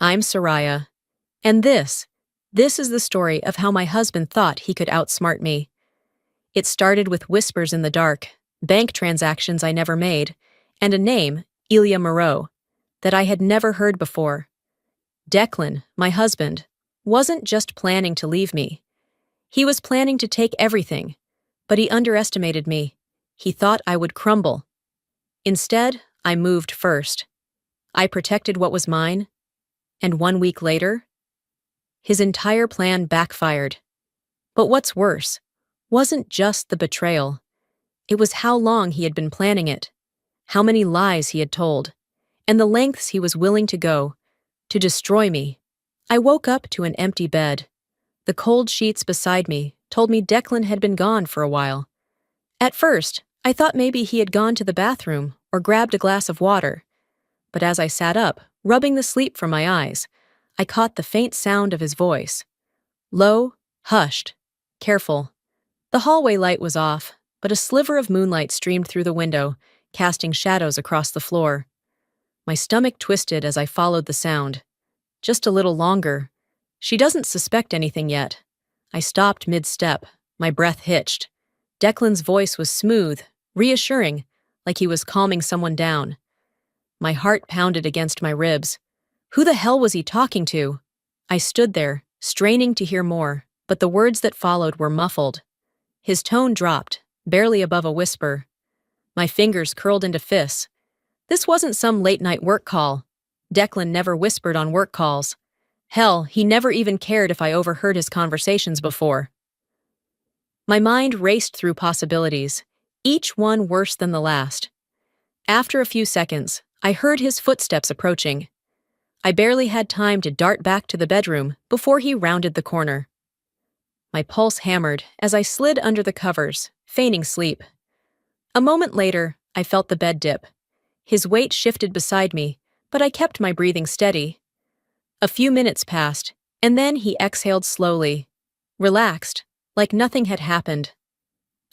I'm Soraya. And this is the story of how my husband thought he could outsmart me. It started with whispers in the dark, bank transactions I never made, and a name, Elia Moreau, that I had never heard before. Declan, my husband, wasn't just planning to leave me. He was planning to take everything, but he underestimated me. He thought I would crumble. Instead, I moved first. I protected what was mine, and 1 week later, his entire plan backfired. But what's worse wasn't just the betrayal. It was how long he had been planning it, how many lies he had told, and the lengths he was willing to go to destroy me. I woke up to an empty bed. The cold sheets beside me told me Declan had been gone for a while. At first, I thought maybe he had gone to the bathroom or grabbed a glass of water. But as I sat up, rubbing the sleep from my eyes, I caught the faint sound of his voice. Low, hushed, careful. The hallway light was off, but a sliver of moonlight streamed through the window, casting shadows across the floor. My stomach twisted as I followed the sound. Just a little longer. She doesn't suspect anything yet. I stopped mid-step, my breath hitched. Declan's voice was smooth, reassuring, like he was calming someone down. My heart pounded against my ribs. Who the hell was he talking to? I stood there, straining to hear more, but the words that followed were muffled. His tone dropped, barely above a whisper. My fingers curled into fists. This wasn't some late-night work call. Declan never whispered on work calls. Hell, he never even cared if I overheard his conversations before. My mind raced through possibilities, each one worse than the last. After a few seconds, I heard his footsteps approaching. I barely had time to dart back to the bedroom before he rounded the corner. My pulse hammered as I slid under the covers, feigning sleep. A moment later, I felt the bed dip. His weight shifted beside me, but I kept my breathing steady. A few minutes passed, and then he exhaled slowly, relaxed, like nothing had happened.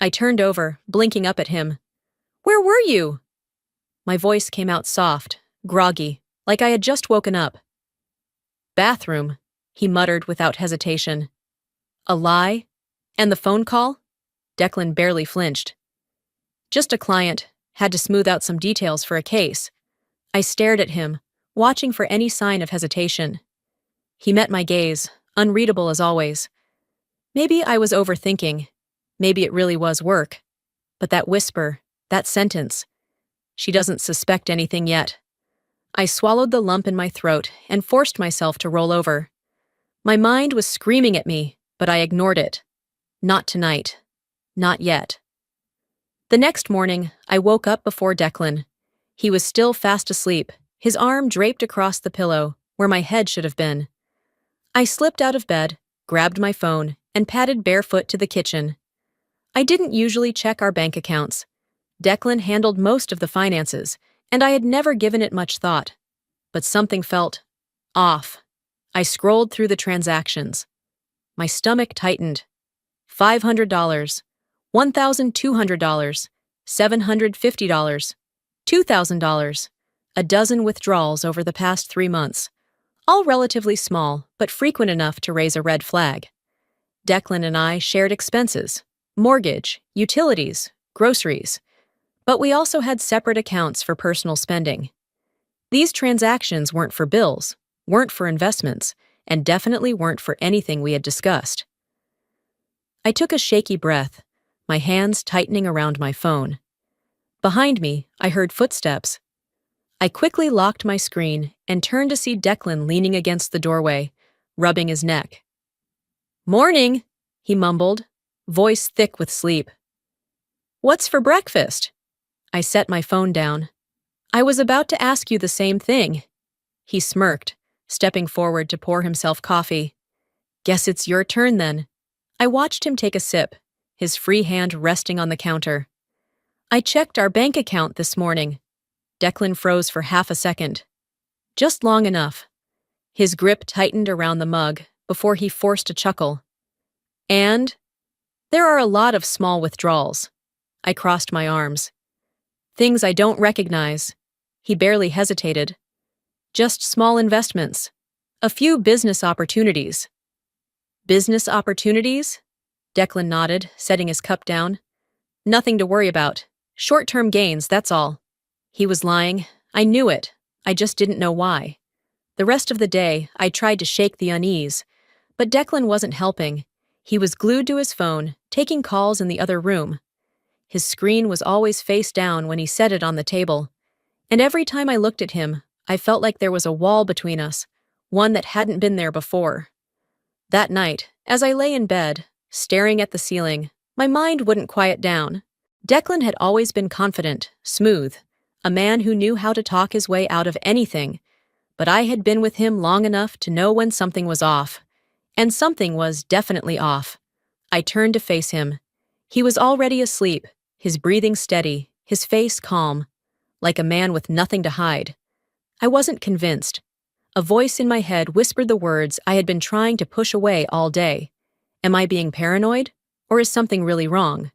I turned over, blinking up at him. "Where were you?" My voice came out soft, groggy, like I had just woken up. "Bathroom," he muttered without hesitation. "A lie? And the phone call?" Declan barely flinched. "Just a client. Had to smooth out some details for a case." I stared at him, watching for any sign of hesitation. He met my gaze, unreadable as always. Maybe I was overthinking. Maybe it really was work. But that whisper, that sentence, she doesn't suspect anything yet. I swallowed the lump in my throat and forced myself to roll over. My mind was screaming at me, but I ignored it. Not tonight. Not yet. The next morning, I woke up before Declan. He was still fast asleep, his arm draped across the pillow, where my head should have been. I slipped out of bed, grabbed my phone, and padded barefoot to the kitchen. I didn't usually check our bank accounts. Declan handled most of the finances, and I had never given it much thought. But something felt off. I scrolled through the transactions. My stomach tightened. $500, $1,200, $750, $2,000, a dozen withdrawals over the past 3 months, all relatively small but frequent enough to raise a red flag. Declan and I shared expenses, mortgage, utilities, groceries, but we also had separate accounts for personal spending. These transactions weren't for bills, weren't for investments, and definitely weren't for anything we had discussed. I took a shaky breath, my hands tightening around my phone. Behind me, I heard footsteps. I quickly locked my screen and turned to see Declan leaning against the doorway, rubbing his neck. "Morning," he mumbled, voice thick with sleep. "What's for breakfast?" I set my phone down. "I was about to ask you the same thing." He smirked, stepping forward to pour himself coffee. "Guess it's your turn then." I watched him take a sip, his free hand resting on the counter. "I checked our bank account this morning." Declan froze for half a second. Just long enough. His grip tightened around the mug before he forced a chuckle. "And? There are a lot of small withdrawals." I crossed my arms. "Things I don't recognize." He barely hesitated. "Just small investments. A few business opportunities. Business opportunities? Declan nodded, setting his cup down. Nothing to worry about. Short-term gains, that's all. He was lying. I knew it. I just didn't know why. The rest of the day, I tried to shake the unease. But Declan wasn't helping. He was glued to his phone, taking calls in the other room. His screen was always face down when he set it on the table. And every time I looked at him, I felt like there was a wall between us, one that hadn't been there before. That night, as I lay in bed, staring at the ceiling, my mind wouldn't quiet down. Declan had always been confident, smooth, a man who knew how to talk his way out of anything. But I had been with him long enough to know when something was off. And something was definitely off. I turned to face him. He was already asleep, his breathing steady, his face calm, like a man with nothing to hide. I wasn't convinced. A voice in my head whispered the words I had been trying to push away all day. Am I being paranoid? Or is something really wrong?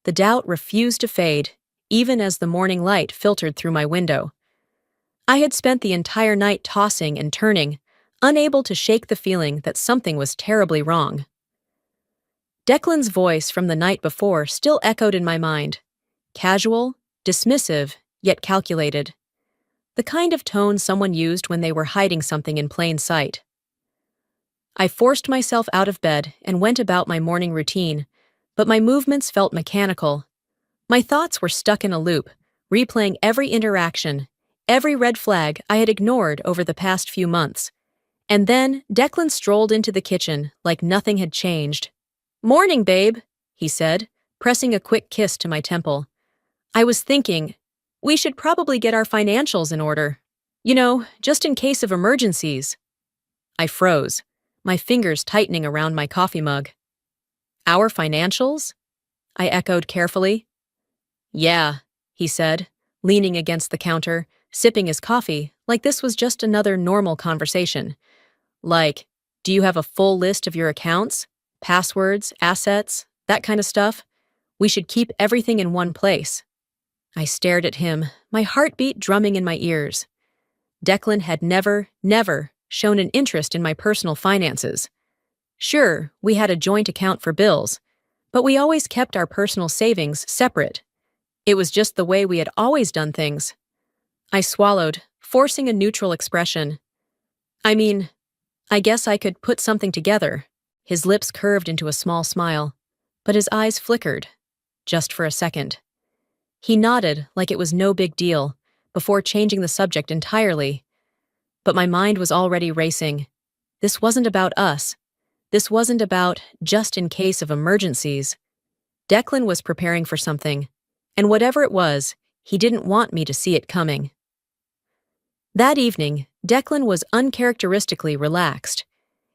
The doubt refused to fade, even as the morning light filtered through my window. I had spent the entire night tossing and turning, unable to shake the feeling that something was terribly wrong. Declan's voice from the night before still echoed in my mind. Casual, dismissive, yet calculated. The kind of tone someone used when they were hiding something in plain sight. I forced myself out of bed and went about my morning routine, but my movements felt mechanical. My thoughts were stuck in a loop, replaying every interaction, every red flag I had ignored over the past few months. And then Declan strolled into the kitchen like nothing had changed. "Morning, babe," he said, pressing a quick kiss to my temple. I was thinking, we should probably get our financials in order. Just in case of emergencies. I froze, my fingers tightening around my coffee mug. Our financials? I echoed carefully. Yeah, he said, leaning against the counter, sipping his coffee like this was just another normal conversation. Like, do you have a full list of your accounts, passwords, assets, that kind of stuff? We should keep everything in one place. I stared at him, my heartbeat drumming in my ears. Declan had never shown an interest in my personal finances. Sure, we had a joint account for bills, but we always kept our personal savings separate. It was just the way we had always done things. I swallowed, forcing a neutral expression. I guess I could put something together. His lips curved into a small smile, but his eyes flickered, just for a second. He nodded like it was no big deal, before changing the subject entirely. But my mind was already racing. This wasn't about us. This wasn't about just in case of emergencies. Declan was preparing for something, and whatever it was, he didn't want me to see it coming. That evening, Declan was uncharacteristically relaxed.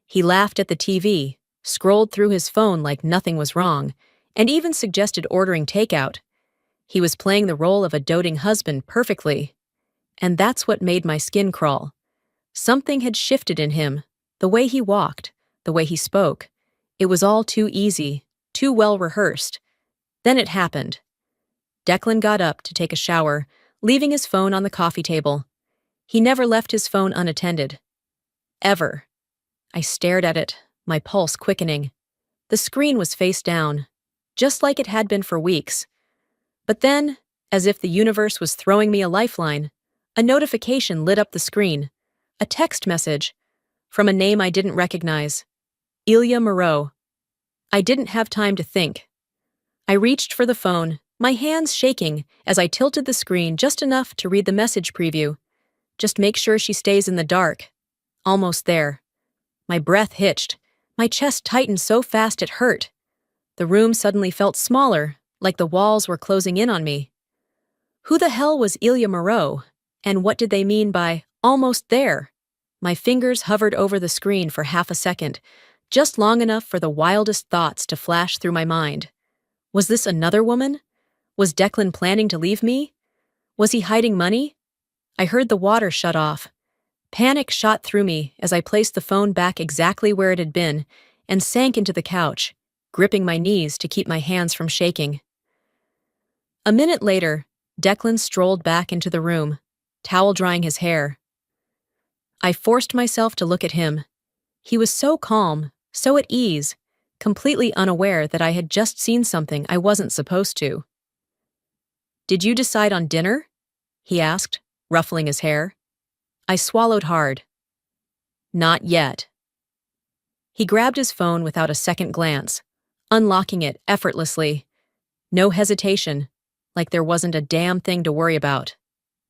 He laughed at the TV, scrolled through his phone like nothing was wrong, and even suggested ordering takeout. He was playing the role of a doting husband perfectly. And that's what made my skin crawl. Something had shifted in him, the way he walked, the way he spoke. It was all too easy, too well rehearsed. Then it happened. Declan got up to take a shower, leaving his phone on the coffee table. He never left his phone unattended. Ever. I stared at it, my pulse quickening. The screen was face down, just like it had been for weeks. But then, as if the universe was throwing me a lifeline, a notification lit up the screen. A text message from a name I didn't recognize. Ilya Moreau. I didn't have time to think. I reached for the phone, my hands shaking as I tilted the screen just enough to read the message preview. Just make sure she stays in the dark. Almost there. My breath hitched. My chest tightened so fast it hurt. The room suddenly felt smaller, like the walls were closing in on me. Who the hell was Ilya Moreau? And what did they mean by almost there? My fingers hovered over the screen for half a second, just long enough for the wildest thoughts to flash through my mind. Was this another woman? Was Declan planning to leave me? Was he hiding money? I heard the water shut off. Panic shot through me as I placed the phone back exactly where it had been and sank into the couch, gripping my knees to keep my hands from shaking. A minute later, Declan strolled back into the room, towel drying his hair. I forced myself to look at him. He was so calm, so at ease, completely unaware that I had just seen something I wasn't supposed to. "Did you decide on dinner?" he asked, ruffling his hair. I swallowed hard. "Not yet." He grabbed his phone without a second glance, unlocking it effortlessly. No hesitation, like there wasn't a damn thing to worry about.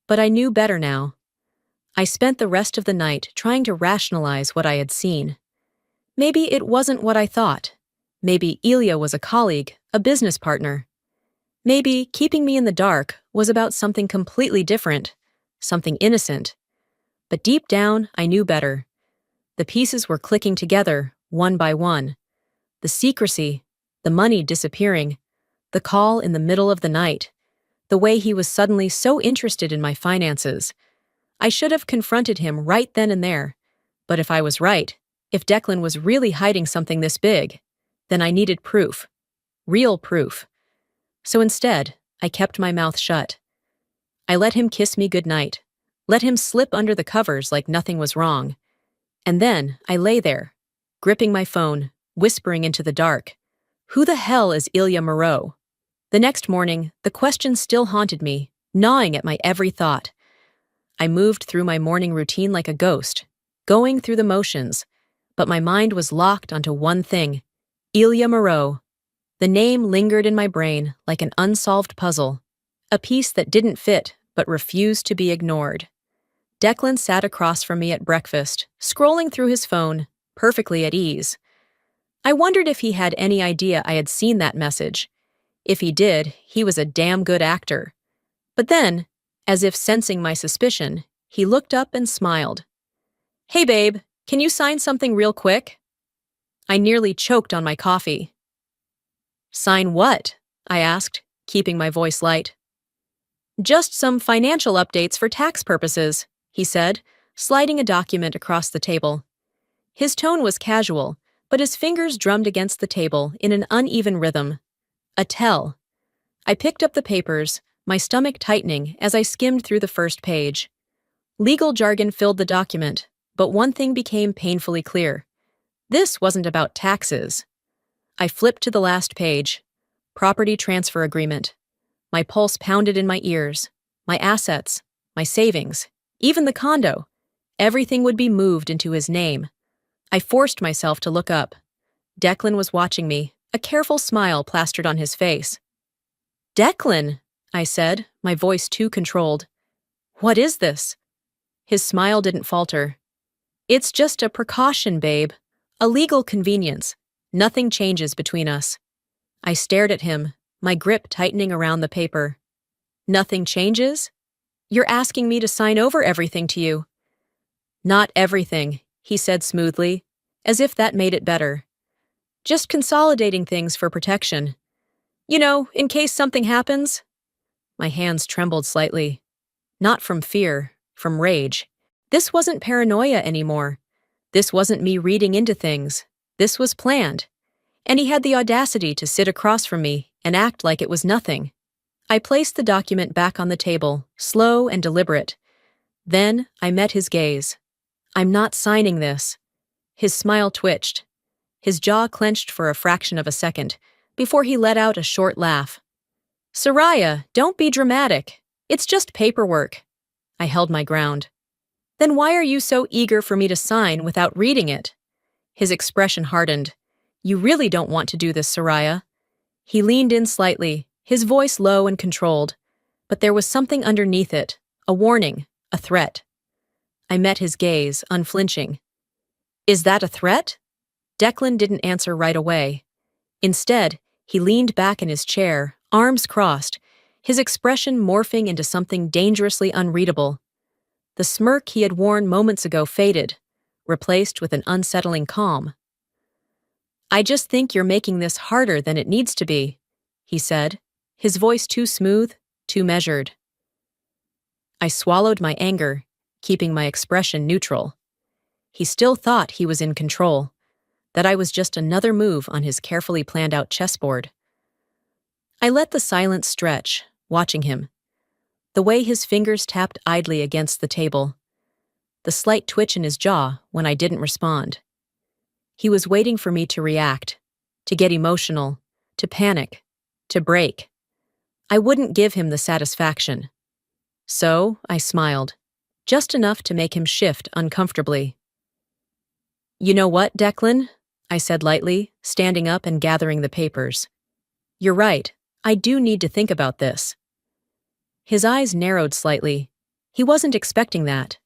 But I knew better now. I spent the rest of the night trying to rationalize what I had seen. Maybe it wasn't what I thought. Maybe Ilya was a colleague, a business partner. Maybe keeping me in the dark was about something completely different, something innocent. But deep down, I knew better. The pieces were clicking together, one by one. The secrecy, the money disappearing, the call in the middle of the night, the way he was suddenly so interested in my finances. I should have confronted him right then and there. But if I was right, if Declan was really hiding something this big, then I needed proof. Real proof. So instead, I kept my mouth shut. I let him kiss me goodnight, let him slip under the covers like nothing was wrong. And then I lay there, gripping my phone, whispering into the dark. Who the hell is Ilya Moreau? The next morning, the question still haunted me, gnawing at my every thought. I moved through my morning routine like a ghost, going through the motions, but my mind was locked onto one thing: Ilya Moreau. The name lingered in my brain like an unsolved puzzle, a piece that didn't fit but refused to be ignored. Declan sat across from me at breakfast, scrolling through his phone, perfectly at ease. I wondered if he had any idea I had seen that message. If he did, he was a damn good actor. But then, as if sensing my suspicion, he looked up and smiled. "Hey babe, can you sign something real quick?" I nearly choked on my coffee. "Sign what?" I asked, keeping my voice light. "Just some financial updates for tax purposes," he said, sliding a document across the table. His tone was casual, but his fingers drummed against the table in an uneven rhythm. A tell. I picked up the papers, my stomach tightening as I skimmed through the first page. Legal jargon filled the document, but one thing became painfully clear. This wasn't about taxes. I flipped to the last page. Property transfer agreement. My pulse pounded in my ears. My assets, my savings, even the condo. Everything would be moved into his name. I forced myself to look up. Declan was watching me, a careful smile plastered on his face. "Declan," I said, my voice too controlled. "What is this?" His smile didn't falter. "It's just a precaution, babe. A legal convenience. Nothing changes between us." I stared at him, my grip tightening around the paper. "Nothing changes? You're asking me to sign over everything to you." "Not everything," he said smoothly, as if that made it better. "Just consolidating things for protection. You know, in case something happens." My hands trembled slightly. Not from fear, from rage. This wasn't paranoia anymore. This wasn't me reading into things. This was planned. And he had the audacity to sit across from me and act like it was nothing. I placed the document back on the table, slow and deliberate. Then I met his gaze. "I'm not signing this." His smile twitched. His jaw clenched for a fraction of a second, before he let out a short laugh. "Soraya, don't be dramatic. It's just paperwork." I held my ground. "Then why are you so eager for me to sign without reading it?" His expression hardened. "You really don't want to do this, Soraya." He leaned in slightly, his voice low and controlled. But there was something underneath it, a warning, a threat. I met his gaze, unflinching. "Is that a threat?" Declan didn't answer right away. Instead, he leaned back in his chair, arms crossed, his expression morphing into something dangerously unreadable. The smirk he had worn moments ago faded, replaced with an unsettling calm. "I just think you're making this harder than it needs to be," he said, his voice too smooth, too measured. I swallowed my anger, keeping my expression neutral. He still thought he was in control, that I was just another move on his carefully planned out chessboard. I let the silence stretch, watching him. The way his fingers tapped idly against the table. the slight twitch in his jaw when I didn't respond. He was waiting for me to react, to get emotional, to panic, to break. I wouldn't give him the satisfaction. So I smiled, just enough to make him shift uncomfortably. "You know what, Declan?" I said lightly, standing up and gathering the papers. "You're right, I do need to think about this." His eyes narrowed slightly. He wasn't expecting that.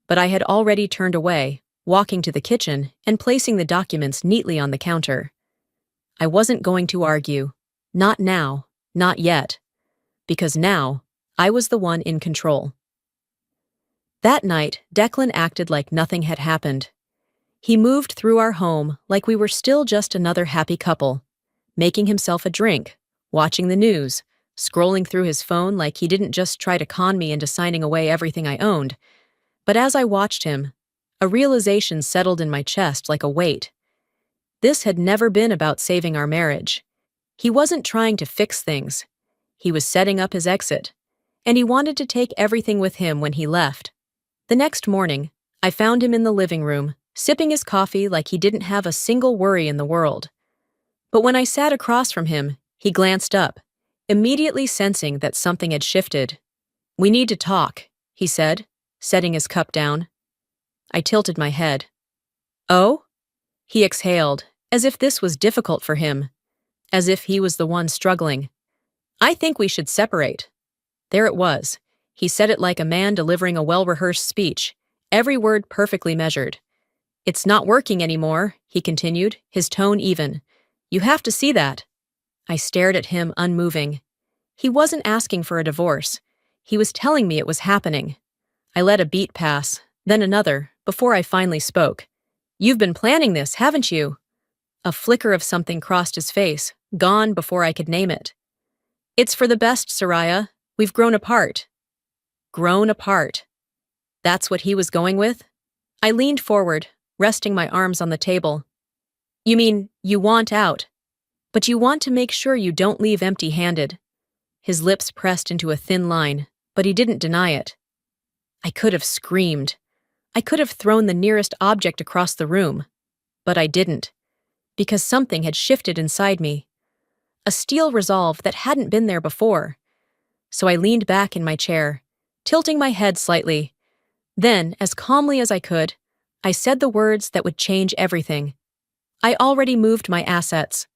But I had already turned away, walking to the kitchen and placing the documents neatly on the counter. I wasn't going to argue. Not now, not yet. Because now, I was the one in control. That night, Declan acted like nothing had happened. He moved through our home like we were still just another happy couple, making himself a drink, watching the news, scrolling through his phone like he didn't just try to con me into signing away everything I owned. But as I watched him, a realization settled in my chest like a weight. This had never been about saving our marriage. He wasn't trying to fix things. He was setting up his exit, and he wanted to take everything with him when he left. The next morning, I found him in the living room, sipping his coffee like he didn't have a single worry in the world. But when I sat across from him, he glanced up, immediately sensing that something had shifted. "We need to talk," he said, setting his cup down. I tilted my head. "Oh?" He exhaled, as if this was difficult for him, as if he was the one struggling. "I think we should separate." There it was. He said it like a man delivering a well-rehearsed speech, every word perfectly measured. "It's not working anymore," he continued, his tone even. "You have to see that." I stared at him, unmoving. He wasn't asking for a divorce. He was telling me it was happening. I let a beat pass, then another, before I finally spoke. "You've been planning this, haven't you?" A flicker of something crossed his face, gone before I could name it. "It's for the best, Soraya. We've grown apart." Grown apart. That's what he was going with? I leaned forward, resting my arms on the table. "You mean, you want out, but you want to make sure you don't leave empty-handed." His lips pressed into a thin line, but he didn't deny it. I could have screamed. I could have thrown the nearest object across the room. But I didn't, because something had shifted inside me. A steel resolve that hadn't been there before. So I leaned back in my chair, tilting my head slightly. Then, as calmly as I could, I said the words that would change everything. I already moved my assets.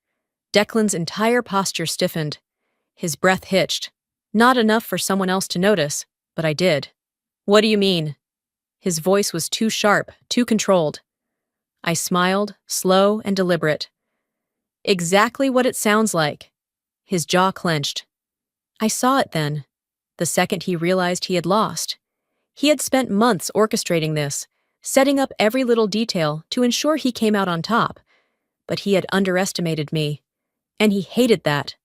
Declan's entire posture stiffened. His breath hitched. Not enough for someone else to notice, but I did. "What do you mean?" His voice was too sharp, too controlled. I smiled, slow and deliberate. "Exactly what it sounds like." His jaw clenched. I saw it then, the second he realized he had lost. He had spent months orchestrating this, setting up every little detail to ensure he came out on top. But he had underestimated me, and he hated that.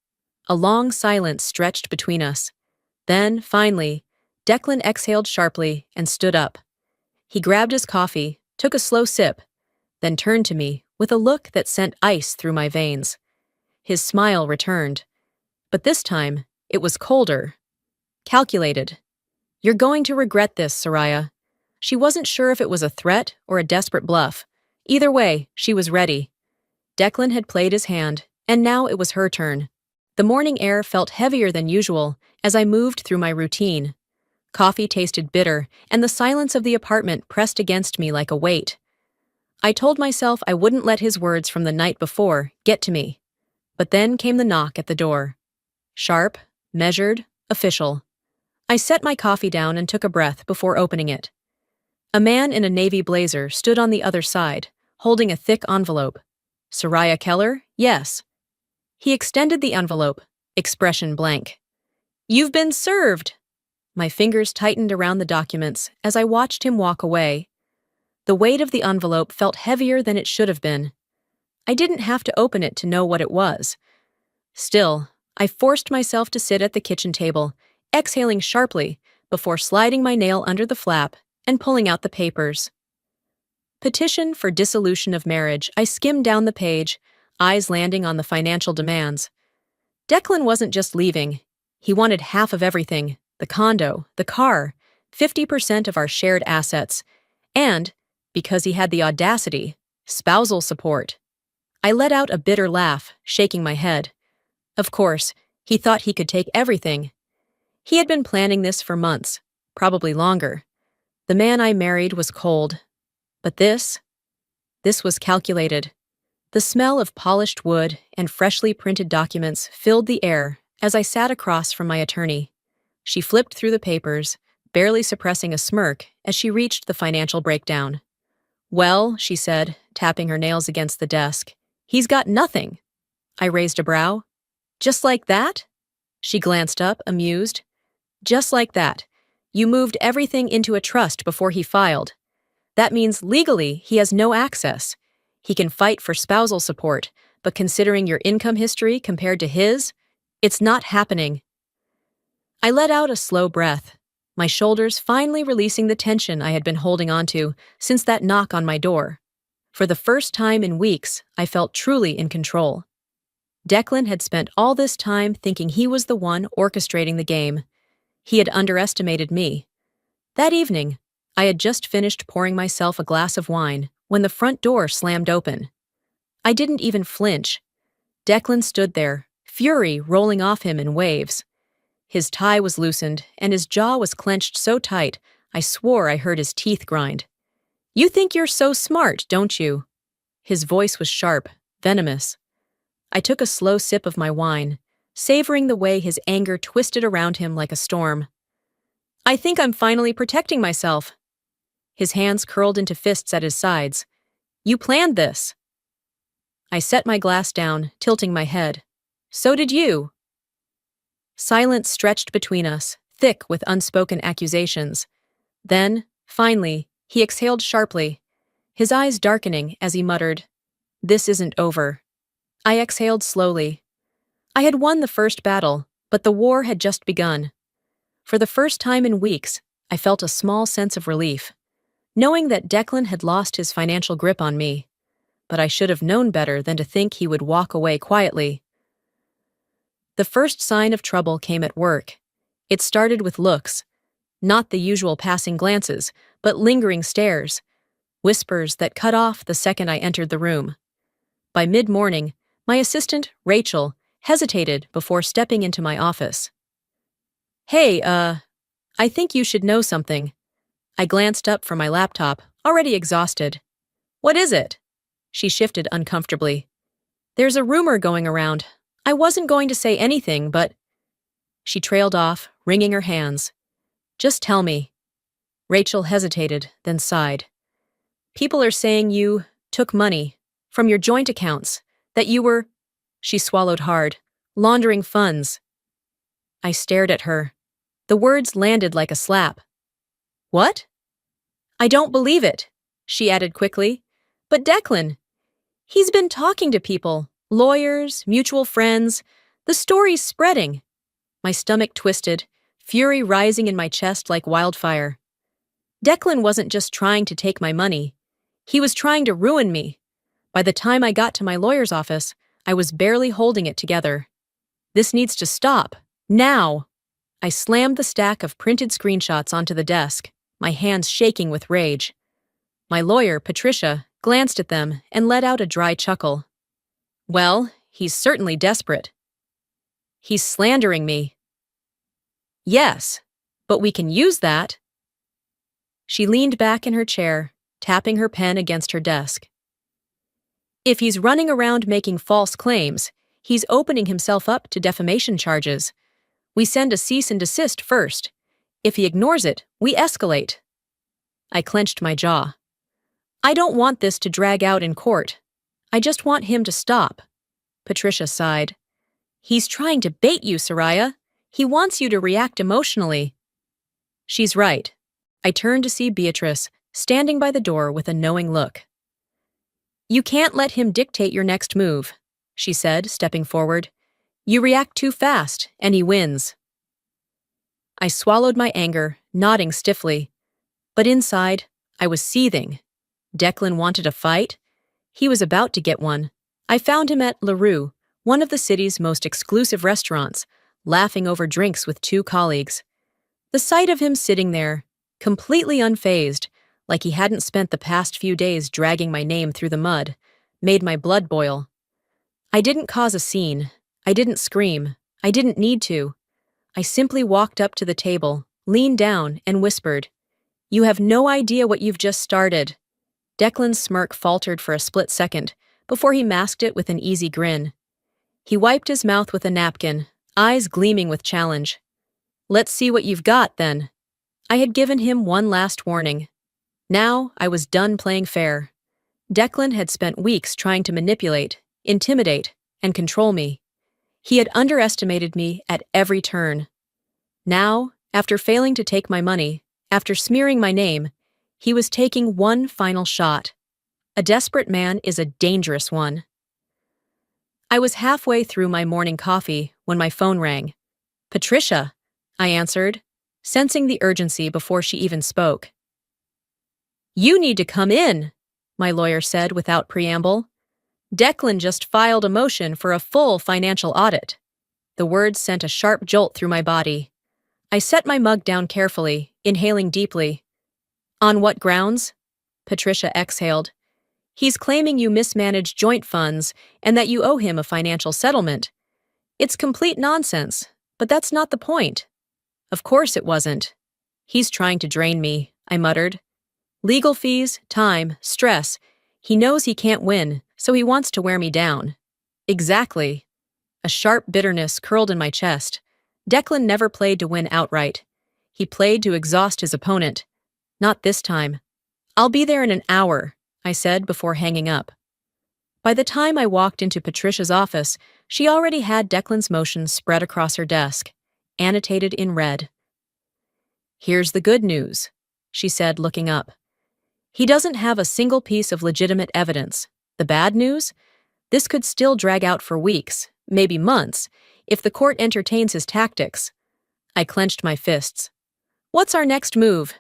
A long silence stretched between us. Then, finally, Declan exhaled sharply and stood up. He grabbed his coffee, took a slow sip, then turned to me with a look that sent ice through my veins. His smile returned, but this time it was colder, calculated. "You're going to regret this, Soraya." She wasn't sure if it was a threat or a desperate bluff. Either way, she was ready. Declan had played his hand, and now it was her turn. The morning air felt heavier than usual as I moved through my routine. Coffee tasted bitter, and the silence of the apartment pressed against me like a weight. I told myself I wouldn't let his words from the night before get to me. But then came the knock at the door. Sharp, measured, official. I set my coffee down and took a breath before opening it. A man in a navy blazer stood on the other side, holding a thick envelope. "Soraya Keller? Yes." He extended the envelope, expression blank. "You've been served!" My fingers tightened around the documents as I watched him walk away. The weight of the envelope felt heavier than it should have been. I didn't have to open it to know what it was. Still, I forced myself to sit at the kitchen table, exhaling sharply before sliding my nail under the flap and pulling out the papers. Petition for dissolution of marriage. I skimmed down the page, eyes landing on the financial demands. Declan wasn't just leaving. He wanted half of everything, the condo, the car, 50% of our shared assets, And, because he had the audacity, spousal support. I let out a bitter laugh, shaking my head. Of course, he thought he could take everything. He had been planning this for months, probably longer. The man I married was cold. But this was calculated. The smell of polished wood and freshly printed documents filled the air as I sat across from my attorney. She flipped through the papers, barely suppressing a smirk as she reached the financial breakdown. "Well," she said, tapping her nails against the desk, "he's got nothing." I raised a brow. "Just like that?" She glanced up, amused. "Just like that. You moved everything into a trust before he filed. That means legally he has no access. He can fight for spousal support, but considering your income history compared to his, it's not happening." I let out a slow breath, my shoulders finally releasing the tension I had been holding onto since that knock on my door. For the first time in weeks, I felt truly in control. Declan had spent all this time thinking he was the one orchestrating the game. He had underestimated me. That evening, I had just finished pouring myself a glass of wine when the front door slammed open. I didn't even flinch. Declan stood there, fury rolling off him in waves. His tie was loosened, and his jaw was clenched so tight, I swore I heard his teeth grind. "You think you're so smart, don't you?" His voice was sharp, venomous. I took a slow sip of my wine, savoring the way his anger twisted around him like a storm. "I think I'm finally protecting myself." His hands curled into fists at his sides. "You planned this." I set my glass down, tilting my head. "So did you." Silence stretched between us, thick with unspoken accusations. Then, finally, he exhaled sharply, his eyes darkening as he muttered, "This isn't over." I exhaled slowly. I had won the first battle, but the war had just begun. For the first time in weeks, I felt a small sense of relief, knowing that Declan had lost his financial grip on me. But I should have known better than to think he would walk away quietly. The first sign of trouble came at work. It started with looks. Not the usual passing glances, but lingering stares. Whispers that cut off the second I entered the room. By mid-morning, my assistant, Rachel, hesitated before stepping into my office. "Hey, I think you should know something." I glanced up from my laptop, already exhausted. "What is it?" She shifted uncomfortably. "There's a rumor going around. I wasn't going to say anything, but—" She trailed off, wringing her hands. "Just tell me." Rachel hesitated, then sighed. "People are saying you took money from your joint accounts, that you were—" She swallowed hard, "laundering funds." I stared at her. The words landed like a slap. "What?" "I don't believe it," she added quickly. "But Declan, he's been talking to people, lawyers, mutual friends. The story's spreading." My stomach twisted, fury rising in my chest like wildfire. Declan wasn't just trying to take my money. He was trying to ruin me. By the time I got to my lawyer's office, I was barely holding it together. "This needs to stop. Now!" I slammed the stack of printed screenshots onto the desk, my hands shaking with rage. My lawyer, Patricia, glanced at them and let out a dry chuckle. "Well, he's certainly desperate." "He's slandering me." "Yes, but we can use that." She leaned back in her chair, tapping her pen against her desk. "If he's running around making false claims, he's opening himself up to defamation charges. We send a cease and desist first. If he ignores it, we escalate." I clenched my jaw. "I don't want this to drag out in court. I just want him to stop." Patricia sighed. "He's trying to bait you, Soraya. He wants you to react emotionally." She's right. I turned to see Beatrice, standing by the door with a knowing look. "You can't let him dictate your next move," she said, stepping forward. "You react too fast, and he wins." I swallowed my anger, nodding stiffly. But inside, I was seething. Declan wanted a fight. He was about to get one. I found him at La Rue, one of the city's most exclusive restaurants, laughing over drinks with two colleagues. The sight of him sitting there, completely unfazed, like he hadn't spent the past few days dragging my name through the mud, made my blood boil. I didn't cause a scene. I didn't scream. I didn't need to. I simply walked up to the table, leaned down, and whispered, "You have no idea what you've just started." Declan's smirk faltered for a split second, before he masked it with an easy grin. He wiped his mouth with a napkin, eyes gleaming with challenge. "Let's see what you've got, then." I had given him one last warning. Now I was done playing fair. Declan had spent weeks trying to manipulate, intimidate, and control me. He had underestimated me at every turn. Now, after failing to take my money, after smearing my name, he was taking one final shot. A desperate man is a dangerous one. I was halfway through my morning coffee when my phone rang. "Patricia," I answered, sensing the urgency before she even spoke. "You need to come in," my lawyer said without preamble. "Declan just filed a motion for a full financial audit." The words sent a sharp jolt through my body. I set my mug down carefully, inhaling deeply. "On what grounds?" Patricia exhaled. "He's claiming you mismanaged joint funds and that you owe him a financial settlement. It's complete nonsense, but that's not the point." "Of course it wasn't. He's trying to drain me," I muttered. "Legal fees, time, stress. He knows he can't win, so he wants to wear me down." "Exactly." A sharp bitterness curled in my chest. Declan never played to win outright. He played to exhaust his opponent. Not this time. "I'll be there in an hour," I said before hanging up. By the time I walked into Patricia's office, she already had Declan's motion spread across her desk, annotated in red. "Here's the good news," she said, looking up. "He doesn't have a single piece of legitimate evidence. The bad news? This could still drag out for weeks, maybe months, if the court entertains his tactics." I clenched my fists. "What's our next move?"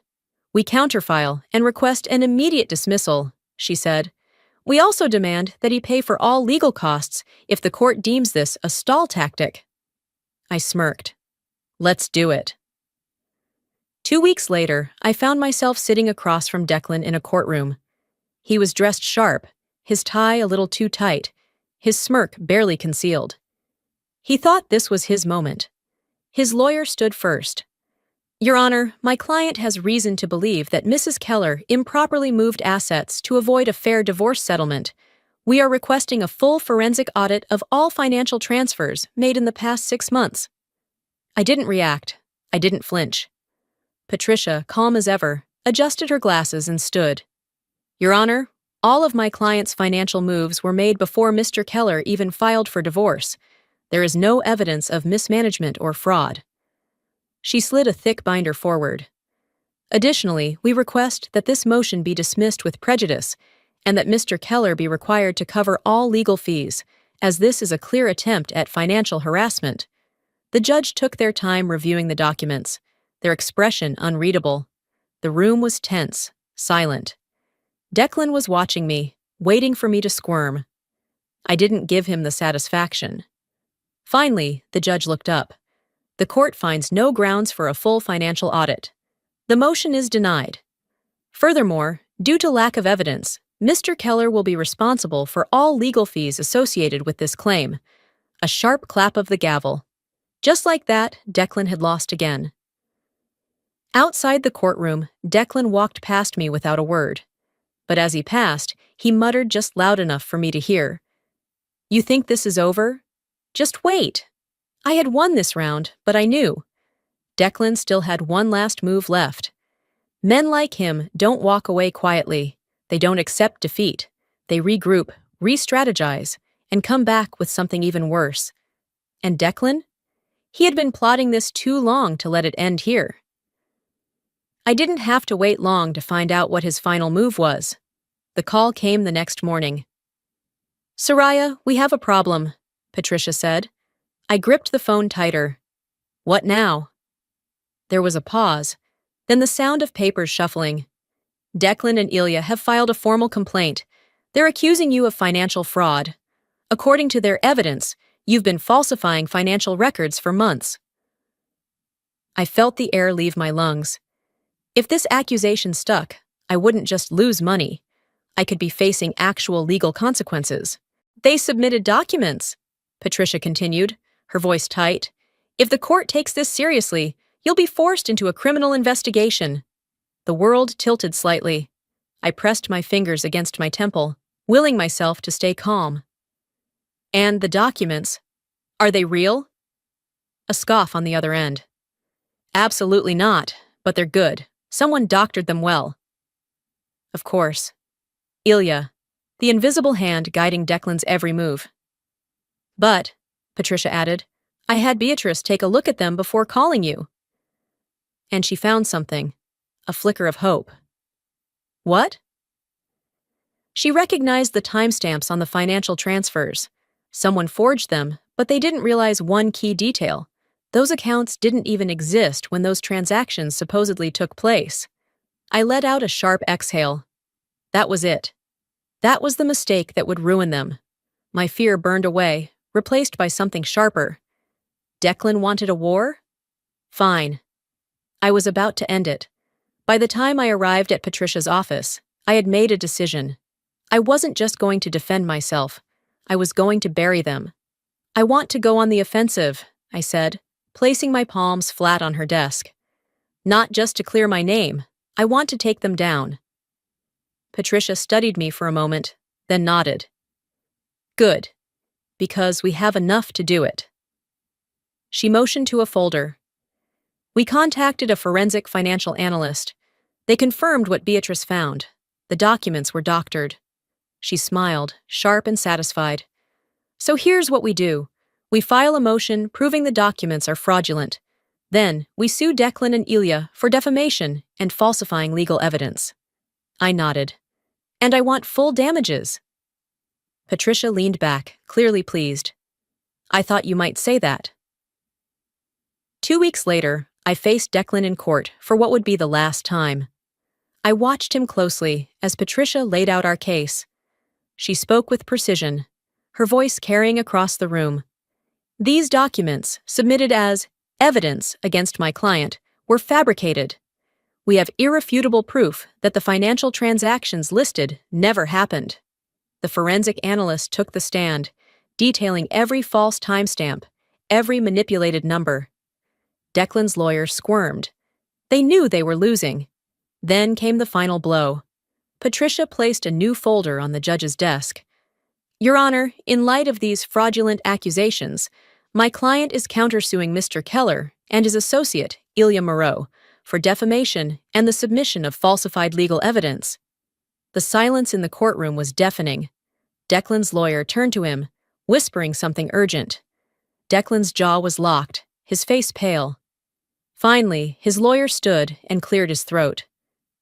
"We counterfile and request an immediate dismissal," she said. "We also demand that he pay for all legal costs if the court deems this a stall tactic." I smirked. "Let's do it." 2 weeks later, I found myself sitting across from Declan in a courtroom. He was dressed sharp, his tie a little too tight, his smirk barely concealed. He thought this was his moment. His lawyer stood first. "Your Honor, my client has reason to believe that Mrs. Keller improperly moved assets to avoid a fair divorce settlement. We are requesting a full forensic audit of all financial transfers made in the past 6 months." I didn't react. I didn't flinch. Patricia, calm as ever, adjusted her glasses and stood. "Your Honor, all of my client's financial moves were made before Mr. Keller even filed for divorce. There is no evidence of mismanagement or fraud." She slid a thick binder forward. "Additionally, we request that this motion be dismissed with prejudice and that Mr. Keller be required to cover all legal fees, as this is a clear attempt at financial harassment." The judge took their time reviewing the documents, their expression unreadable. The room was tense, silent. Declan was watching me, waiting for me to squirm. I didn't give him the satisfaction. Finally, the judge looked up. "The court finds no grounds for a full financial audit. The motion is denied. Furthermore, due to lack of evidence, Mr. Keller will be responsible for all legal fees associated with this claim." A sharp clap of the gavel. Just like that, Declan had lost again. Outside the courtroom, Declan walked past me without a word. But as he passed, he muttered just loud enough for me to hear. "You think this is over? Just wait." I had won this round, but I knew. Declan still had one last move left. Men like him don't walk away quietly. They don't accept defeat. They regroup, re-strategize, and come back with something even worse. And Declan? He had been plotting this too long to let it end here. I didn't have to wait long to find out what his final move was. The call came the next morning. "Soraya, we have a problem," Patricia said. I gripped the phone tighter. "What now?" There was a pause, then the sound of papers shuffling. "Declan and Ilya have filed a formal complaint. They're accusing you of financial fraud. According to their evidence, you've been falsifying financial records for months." I felt the air leave my lungs. If this accusation stuck, I wouldn't just lose money. I could be facing actual legal consequences. They submitted documents, Patricia continued, her voice tight. If the court takes this seriously, you'll be forced into a criminal investigation. The world tilted slightly. I pressed my fingers against my temple, willing myself to stay calm. And the documents, are they real? A scoff on the other end. Absolutely not, but they're good. Someone doctored them well. Of course. Ilya, the invisible hand guiding Declan's every move. But, Patricia added, I had Beatrice take a look at them before calling you. And she found something, a flicker of hope. What? She recognized the timestamps on the financial transfers. Someone forged them, but they didn't realize one key detail. Those accounts didn't even exist when those transactions supposedly took place. I let out a sharp exhale. That was it. That was the mistake that would ruin them. My fear burned away, replaced by something sharper. Declan wanted a war? Fine. I was about to end it. By the time I arrived at Patricia's office, I had made a decision. I wasn't just going to defend myself. I was going to bury them. I want to go on the offensive, I said, placing my palms flat on her desk. Not just to clear my name. I want to take them down. Patricia studied me for a moment, then nodded. Good. Because we have enough to do it. She motioned to a folder. We contacted a forensic financial analyst. They confirmed what Beatrice found. The documents were doctored. She smiled, sharp and satisfied. So here's what we do. We file a motion proving the documents are fraudulent. Then, we sue Declan and Ilya for defamation and falsifying legal evidence. I nodded. And I want full damages. Patricia leaned back, clearly pleased. I thought you might say that. 2 weeks later, I faced Declan in court for what would be the last time. I watched him closely as Patricia laid out our case. She spoke with precision, her voice carrying across the room. These documents, submitted as evidence against my client, were fabricated. We have irrefutable proof that the financial transactions listed never happened. The forensic analyst took the stand, detailing every false timestamp, every manipulated number. Declan's lawyer squirmed. They knew they were losing. Then came the final blow. Patricia placed a new folder on the judge's desk. Your Honor, in light of these fraudulent accusations, my client is countersuing Mr. Keller and his associate, Ilya Moreau, for defamation and the submission of falsified legal evidence. The silence in the courtroom was deafening. Declan's lawyer turned to him, whispering something urgent. Declan's jaw was locked, his face pale. Finally, his lawyer stood and cleared his throat.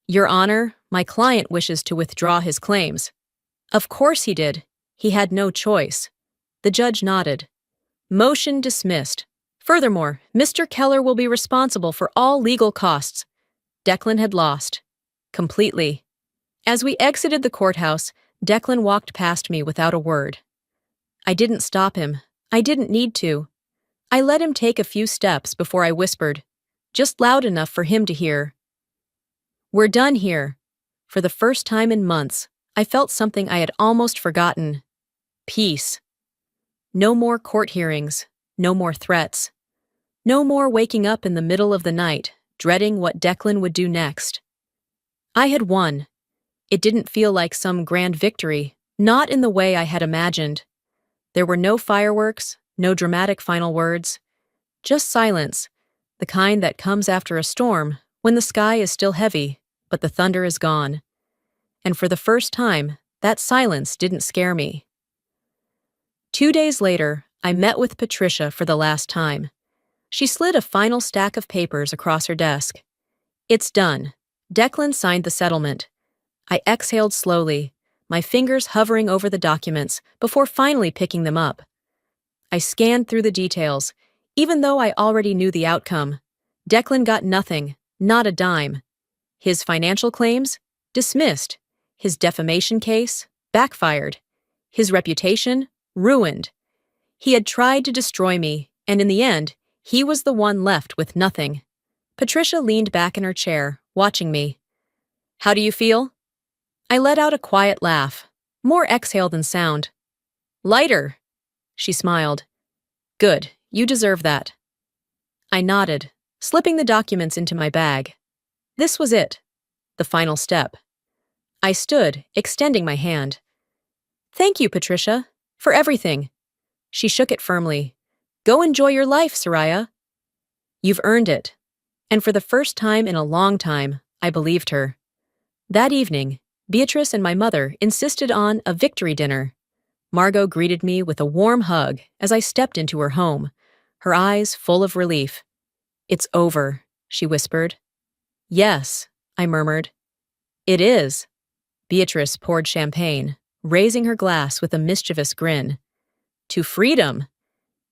Your Honor, my client wishes to withdraw his claims. Of course he did. He had no choice. The judge nodded. Motion dismissed. Furthermore, Mr. Keller will be responsible for all legal costs. Declan had lost. Completely. As we exited the courthouse, Declan walked past me without a word. I didn't stop him. I didn't need to. I let him take a few steps before I whispered, just loud enough for him to hear. We're done here. For the first time in months, I felt something I had almost forgotten. Peace. No more court hearings, no more threats. No more waking up in the middle of the night, dreading what Declan would do next. I had won. It didn't feel like some grand victory, not in the way I had imagined. There were no fireworks, no dramatic final words. Just silence, the kind that comes after a storm when the sky is still heavy, but the thunder is gone. And for the first time, that silence didn't scare me. 2 days later, I met with Patricia for the last time. She slid a final stack of papers across her desk. It's done. Declan signed the settlement. I exhaled slowly, my fingers hovering over the documents before finally picking them up. I scanned through the details, even though I already knew the outcome. Declan got nothing, not a dime. His financial claims? Dismissed. His defamation case? Backfired. His reputation? Ruined. He had tried to destroy me, and in the end, he was the one left with nothing. Patricia leaned back in her chair, watching me. How do you feel? I let out a quiet laugh, more exhale than sound. Lighter, she smiled. Good, you deserve that. I nodded, slipping the documents into my bag. This was it, the final step. I stood, extending my hand. Thank you, Patricia, for everything. She shook it firmly. Go enjoy your life, Soraya. You've earned it. And for the first time in a long time, I believed her. That evening, Beatrice and my mother insisted on a victory dinner. Margot greeted me with a warm hug as I stepped into her home, her eyes full of relief. It's over, she whispered. Yes, I murmured. It is. Beatrice poured champagne, raising her glass with a mischievous grin. To freedom!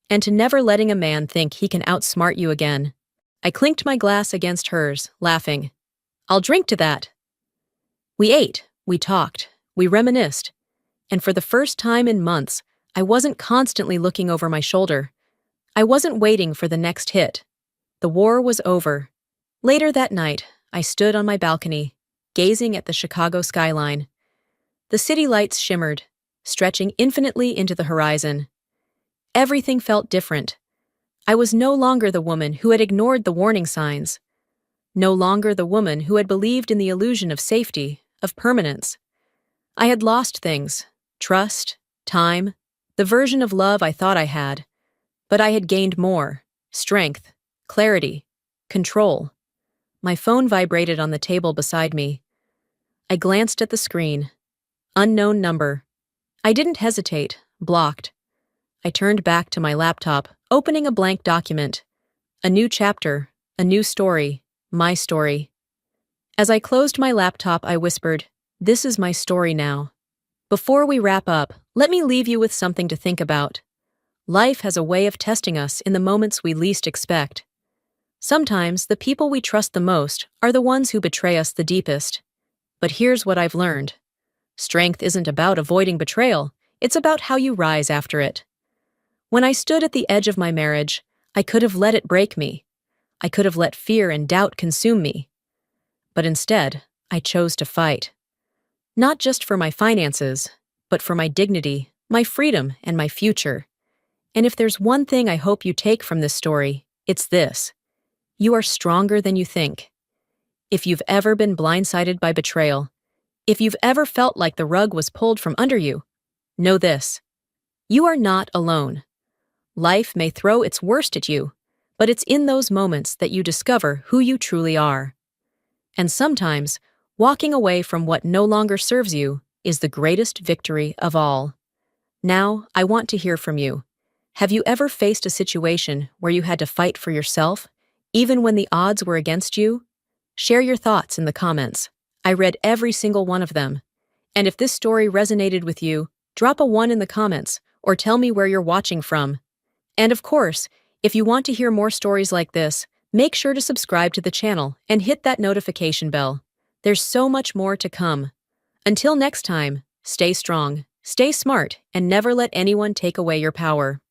And to never letting a man think he can outsmart you again. I clinked my glass against hers, laughing. I'll drink to that. We ate, we talked, we reminisced. And for the first time in months, I wasn't constantly looking over my shoulder. I wasn't waiting for the next hit. The war was over. Later that night, I stood on my balcony, gazing at the Chicago skyline. The city lights shimmered, stretching infinitely into the horizon. Everything felt different. I was no longer the woman who had ignored the warning signs. No longer the woman who had believed in the illusion of safety, of permanence. I had lost things, trust, time, the version of love I thought I had. But I had gained more, strength, clarity, control. My phone vibrated on the table beside me. I glanced at the screen. Unknown number. I didn't hesitate, blocked. I turned back to my laptop, opening a blank document. A new chapter, a new story, my story. As I closed my laptop, I whispered, "This is my story now." Before we wrap up, let me leave you with something to think about. Life has a way of testing us in the moments we least expect. Sometimes the people we trust the most are the ones who betray us the deepest. But here's what I've learned. Strength isn't about avoiding betrayal, it's about how you rise after it. When I stood at the edge of my marriage, I could have let it break me. I could have let fear and doubt consume me. But instead, I chose to fight. Not just for my finances, but for my dignity, my freedom, and my future. And if there's one thing I hope you take from this story, it's this. You are stronger than you think. If you've ever been blindsided by betrayal, if you've ever felt like the rug was pulled from under you, know this. You are not alone. Life may throw its worst at you, but it's in those moments that you discover who you truly are. And sometimes, walking away from what no longer serves you is the greatest victory of all. Now, I want to hear from you. Have you ever faced a situation where you had to fight for yourself, even when the odds were against you? Share your thoughts in the comments. I read every single one of them. And if this story resonated with you, drop a 1 in the comments or tell me where you're watching from. And of course, if you want to hear more stories like this, make sure to subscribe to the channel and hit that notification bell. There's so much more to come. Until next time, stay strong, stay smart, and never let anyone take away your power.